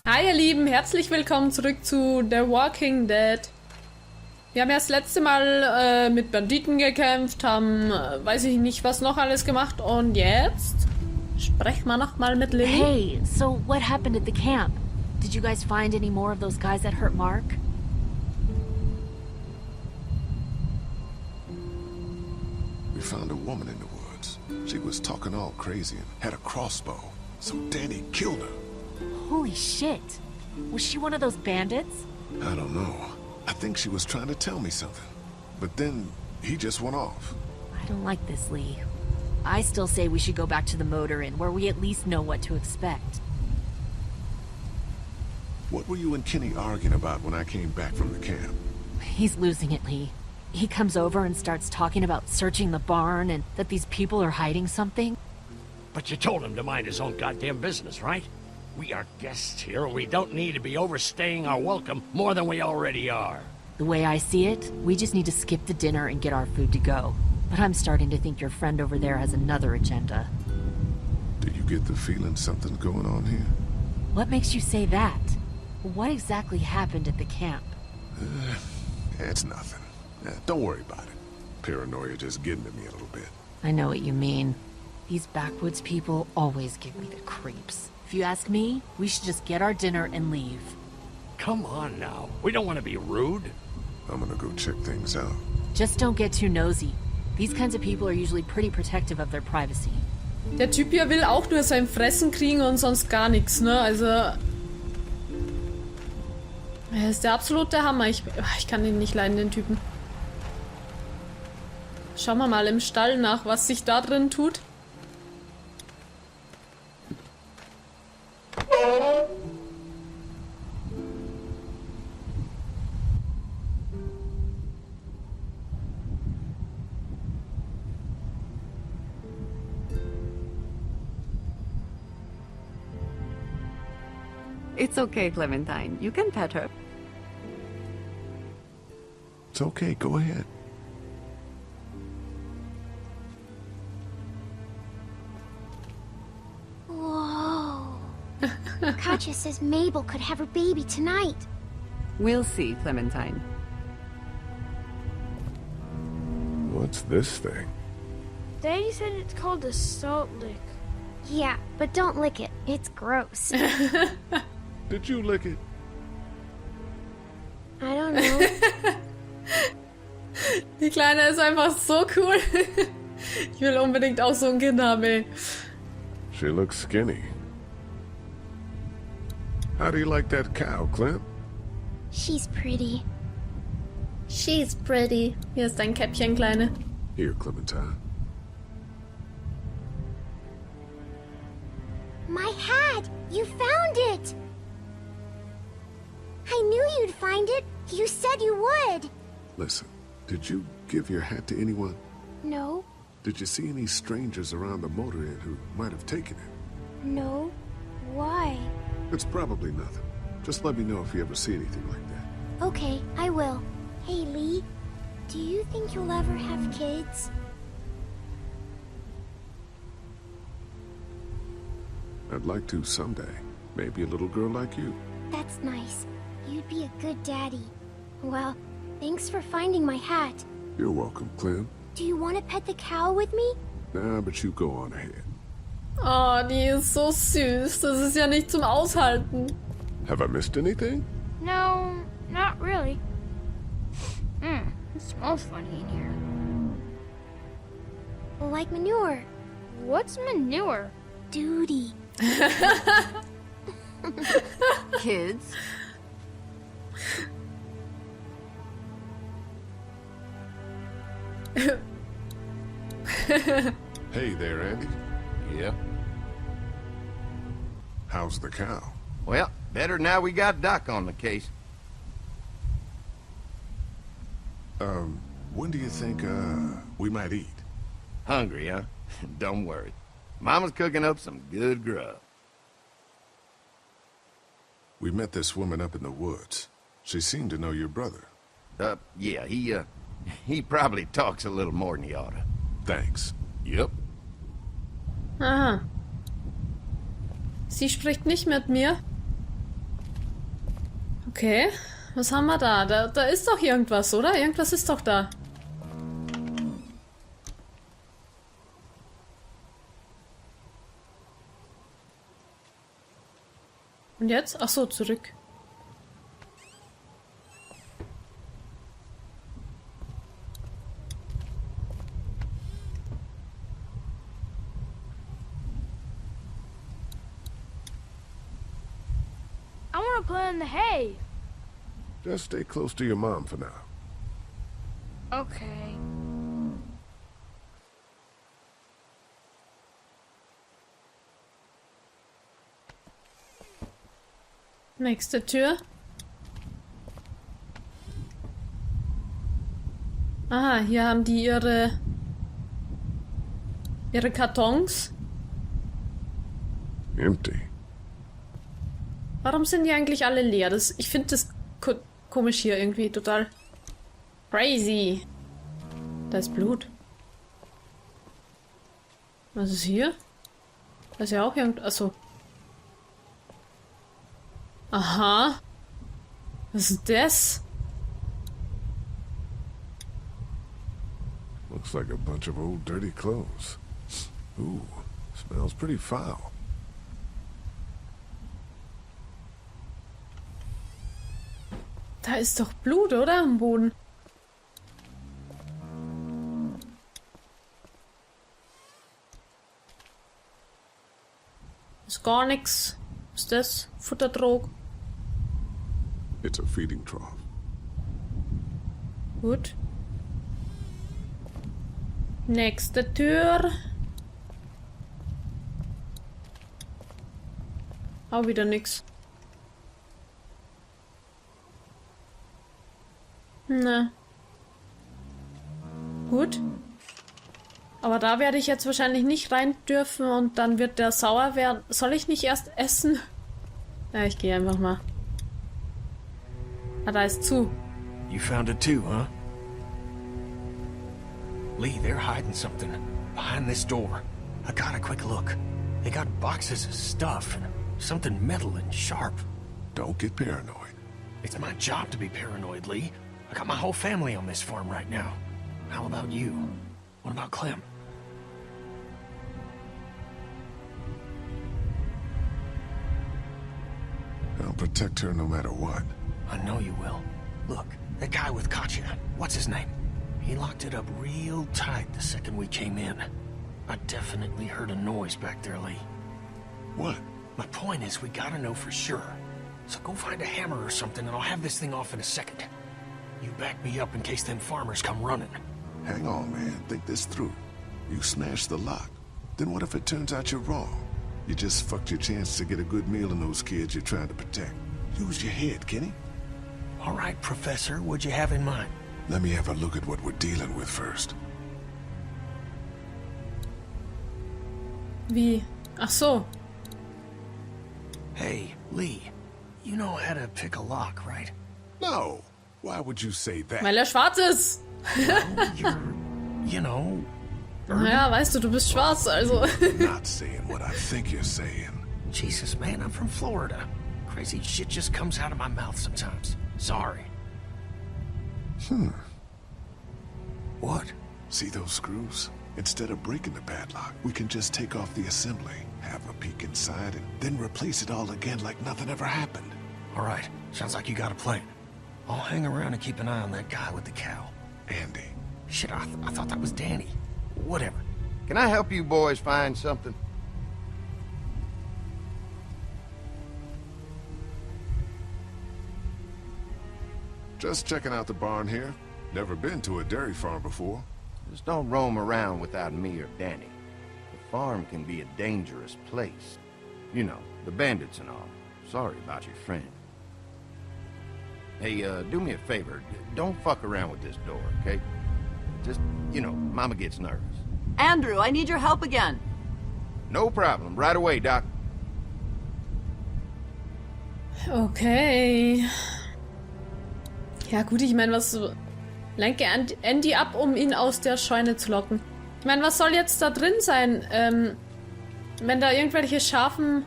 Hi ihr Lieben, herzlich willkommen zurück zu The Walking Dead. Wir haben ja das letzte Mal mit Banditen gekämpft, haben weiß ich nicht was noch alles gemacht und jetzt sprechen wir nochmal mit Lily. Hey, so what happened at the camp? Did you guys find any more of those guys that hurt Mark? We found a woman in the woods. She was talking all crazy and had a crossbow. So Danny killed her. Holy shit. Was she one of those bandits? I don't know. I think she was trying to tell me something. But then he just went off. I don't like this, Lee. I still say we should go back to the motor inn, where we at least know what to expect. What were you and Kenny arguing about when I came back from the camp? He's losing it, Lee. He comes over and starts talking about searching the barn and that these people are hiding something. But you told him to mind his own goddamn business, right? We are guests here. We don't need to be overstaying our welcome more than we already are. The way I see it, we just need to skip the dinner and get our food to go. But I'm starting to think your friend over there has another agenda. Do you get the feeling something's going on here? What makes you say that? What exactly happened at the camp? It's nothing. Don't worry about it. Paranoia just getting to me a little bit. I know what you mean. These backwoods people always give me the creeps. If you ask me, we should just get our dinner and leave. Come on now. We don't want to be rude. I'm gonna go check things out. Just don't get too nosy. These kinds of people are usually pretty protective of their privacy. Der Typ hier will auch nur sein Fressen kriegen und sonst gar nichts, ne? Also... Er ist der absolute Hammer. Ich kann ihn nicht leiden, den Typen. Schauen wir mal im Stall nach, was sich da drin tut. It's okay, Clementine. You can pet her. It's okay, go ahead. Whoa. Katjaa says Mabel could have her baby tonight. We'll see, Clementine. What's this thing? Daddy said it's called a salt lick. Yeah, but don't lick it. It's gross. Did you lick it? I don't know. Die Kleine ist einfach so cool. Ich will unbedingt auch so ein Kind haben, ey. She looks skinny. How do you like that cow, Clint? She's pretty. She's pretty. Hier ist dein Käppchen, Kleine. Here, Clementine. My hat! You found it! I knew you'd find it. You said you would. Listen, did you give your hat to anyone? No. Did you see any strangers around the motor inn who might have taken it? No. Why? It's probably nothing. Just let me know if you ever see anything like that. Okay, I will. Hey, Lee. Do you think you'll ever have kids? I'd like to someday. Maybe a little girl like you. That's nice. You'd be a good daddy. Well, thanks for finding my hat. You're welcome, Clem. Do you want to pet the cow with me? Nah, but you go on ahead. Oh, die ist so süß. Das ist ja nicht zum Aushalten. Have I missed anything? No, not really. It smells funny in here. Like manure. What's manure? Duty. Kids, Hey there, Andy. Yeah. How's the cow? Well, better now we got Duck on the case. When do you think, we might eat? Hungry, huh? Don't worry. Mama's cooking up some good grub. We met this woman up in the woods. She seemed to know your brother. Yeah, he probably talks a little more than he oughta. Thanks. Yep. Aha. Sie spricht nicht mit mir. Okay. Was haben wir da? Da ist doch irgendwas, oder? Irgendwas ist doch da. Und jetzt? Ach so, zurück. I want to play in the hay. Just stay close to your mom for now. Okay. Nächste Tür. Aha, hier haben die ihre Kartons. Empty. Warum sind die eigentlich alle leer? Ich finde das komisch hier irgendwie total crazy. Da ist Blut. Was ist hier? Da ist ja auch irgend... Achso. Aha. Was ist das? Looks like a bunch of old dirty clothes. Ooh, smells pretty foul. Da ist doch Blut, oder? Am Boden. Ist gar nichts. Was ist das? Futterdrog. It's a feeding trough. Gut. Nächste Tür. Auch wieder nix. Na. Gut. Aber da werde ich jetzt wahrscheinlich nicht rein dürfen und dann wird der sauer werden. Soll ich nicht erst essen? Ja, ich gehe einfach mal. Ah, da ist zu. You found it too, huh? Lee, they're hiding something behind this door. I got a quick look. They got boxes of stuff and something metal and sharp. Don't get paranoid. It's my job to be paranoid, Lee. I got my whole family on this farm right now. How about you? What about Clem? I'll protect her no matter what. I know you will. Look, that guy with Katjaa, what's his name? He locked it up real tight the second we came in. I definitely heard a noise back there, Lee. What? My point is, we gotta know for sure. So go find a hammer or something and I'll have this thing off in a second. You back me up in case them farmers come running. Hang on, man. Think this through. You smashed the lock. Then what if it turns out you're wrong? You just fucked your chance to get a good meal in those kids you're trying to protect. Use your head, Kenny. All right, Professor, what'd you have in mind? Let me have a look at what we're dealing with first. Wie? Ach so. Hey, Lee, you know how to pick a lock, right? No. Why would you say that? Weil er schwarz ist. Well, you're, you know... Naja, weißt du, du bist schwarz, also. Not saying what I think you're saying. Jesus, man, I'm from Florida. Crazy shit just comes out of my mouth sometimes. Sorry. What? See those screws? Instead of breaking the padlock, we can just take off the assembly, have a peek inside, and then replace it all again like nothing ever happened. All right, sounds like you got a plan. I'll hang around and keep an eye on that guy with the cow. Andy. Shit, I thought that was Danny. Whatever. Can I help you boys find something? Just checking out the barn here. Never been to a dairy farm before. Just don't roam around without me or Danny. The farm can be a dangerous place. You know, the bandits and all. Sorry about your friend. Hey, do me a favor. Don't fuck around with this door, okay? Just, you know, Mama gets nervous. Andrew, I need your help again. No problem. Right away, Doc. Okay. Ja gut, ich meine, was... Lenke Andy ab, um ihn aus der Scheune zu locken. Ich meine, was soll jetzt da drin sein? Wenn da irgendwelche Schafen...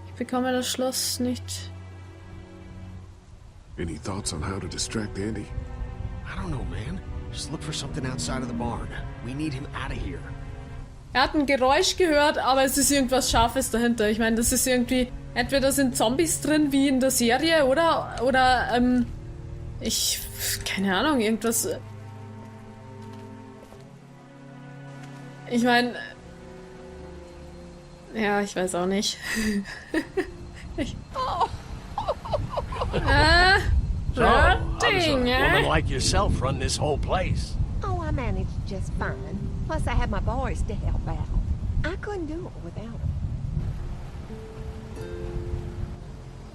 Ich bekomme das Schloss nicht... Any thoughts on how to distract Andy? I don't know, man. Just look for something outside of the barn. We need him out of here. Er hat ein Geräusch gehört, aber es ist irgendwas Scharfes dahinter. Ich meine, das ist irgendwie... Entweder sind Zombies drin, wie in der Serie, oder... keine Ahnung, irgendwas... Ich meine... Ja, ich weiß auch nicht. So, how does a woman like yourself run this whole place? Oh, I managed just fine. Plus, I have my boys to help out. I couldn't do it without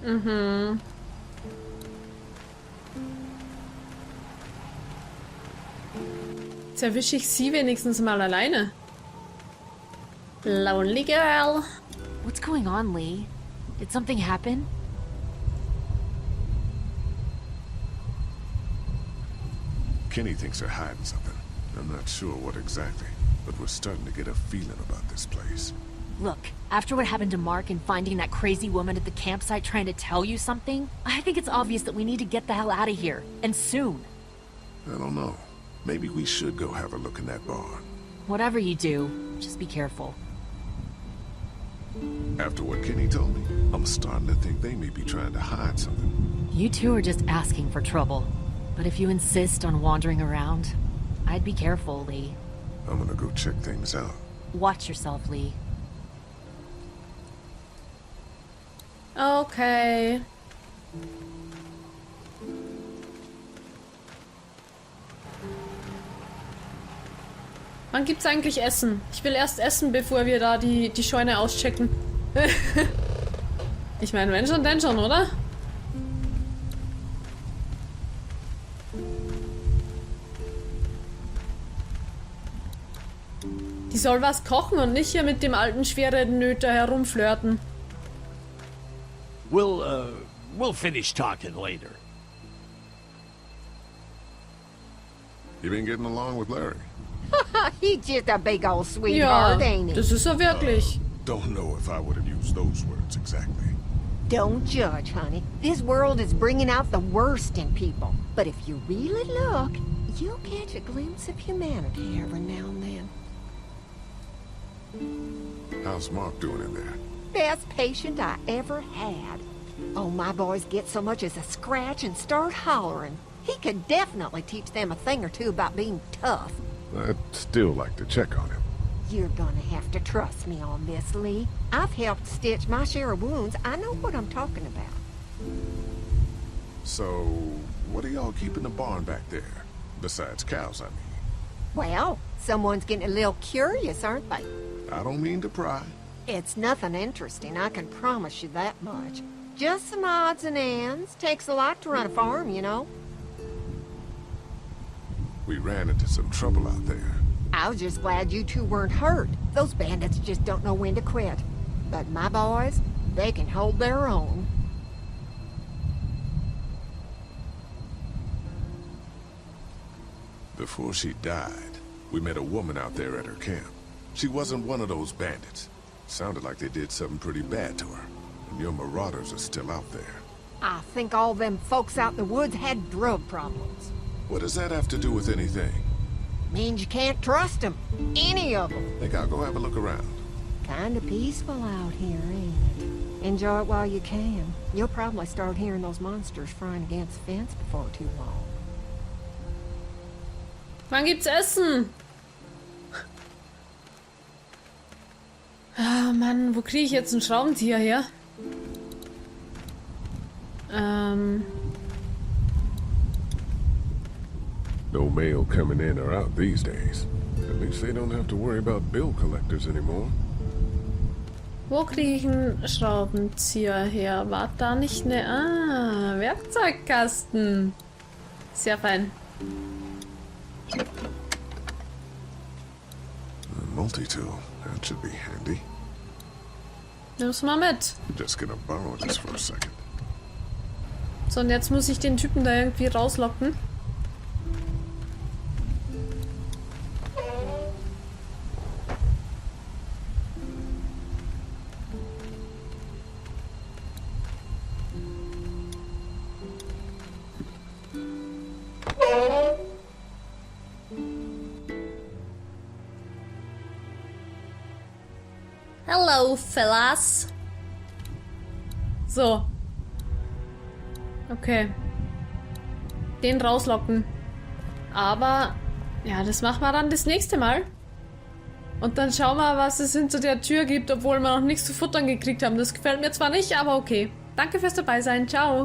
them. Mhm. Jetzt erwische ich sie wenigstens mal alleine. Lonely girl. What's going on, Lee? Did something happen? Kenny thinks they're hiding something. I'm not sure what exactly, but we're starting to get a feeling about this place. Look, after what happened to Mark and finding that crazy woman at the campsite trying to tell you something, I think it's obvious that we need to get the hell out of here. And soon. I don't know. Maybe we should go have a look in that barn. Whatever you do, just be careful. After what Kenny told me, I'm starting to think they may be trying to hide something. You two are just asking for trouble. But if you insist on wandering around, I'd be careful, Lee. I'm gonna go check things out. Watch yourself, Lee. Okay. Wann gibt's eigentlich Essen? Ich will erst essen, bevor wir da die Scheune auschecken. Ich meine, wenn schon, denn schon, oder? Die soll was kochen und nicht hier mit dem alten schweren Nöter herumflirten. We'll finish talking later. You been getting along with Larry? He's just a big old sweetheart, ain't he? Das ist er wirklich. Don't know if I would have used those words exactly. Don't judge, honey. This world is bringing out the worst in people. But if you really look, you'll catch a glimpse of humanity every now and then. How's Mark doing in there? Best patient I ever had. Oh, my boys get so much as a scratch and start hollering. He could definitely teach them a thing or two about being tough. I'd still like to check on him. You're gonna have to trust me on this, Lee. I've helped stitch my share of wounds. I know what I'm talking about. So, what are y'all keeping the barn back there? Besides cows, I mean. Well, someone's getting a little curious, aren't they? I don't mean to pry. It's nothing interesting, I can promise you that much. Just some odds and ends. Takes a lot to run a farm, you know. We ran into some trouble out there. I was just glad you two weren't hurt. Those bandits just don't know when to quit. But my boys, they can hold their own. Before she died, we met a woman out there at her camp. She wasn't one of those bandits. Sounded like they did something pretty bad to her. And your marauders are still out there. I think all them folks out in the woods had drug problems. What does that have to do with anything? Means you can't trust them. Any of them. Think I'll go have a look around. Kinda peaceful out here, ain't it? Enjoy it while you can. You'll probably start hearing those monsters frying against the fence before too long. Wann gibt's Essen? Ah, Mann, wo kriege ich jetzt einen Schraubenzieher her? No mail coming in or out these days. At least they don't have to worry about bill collectors anymore. Wo kriege ich einen Schraubenzieher her? War da nicht eine... Ah, Werkzeugkasten. Sehr fein. A multi-tool. That should be handy. Nimm's mal mit. Just gonna borrow this for a second. So, und jetzt muss ich den Typen da irgendwie rauslocken. Hello, fellas. So. Okay. Den rauslocken. Aber, ja, das machen wir dann das nächste Mal. Und dann schauen wir, was es hinter der Tür gibt, obwohl wir noch nichts zu futtern gekriegt haben. Das gefällt mir zwar nicht, aber okay. Danke fürs Dabeisein. Ciao.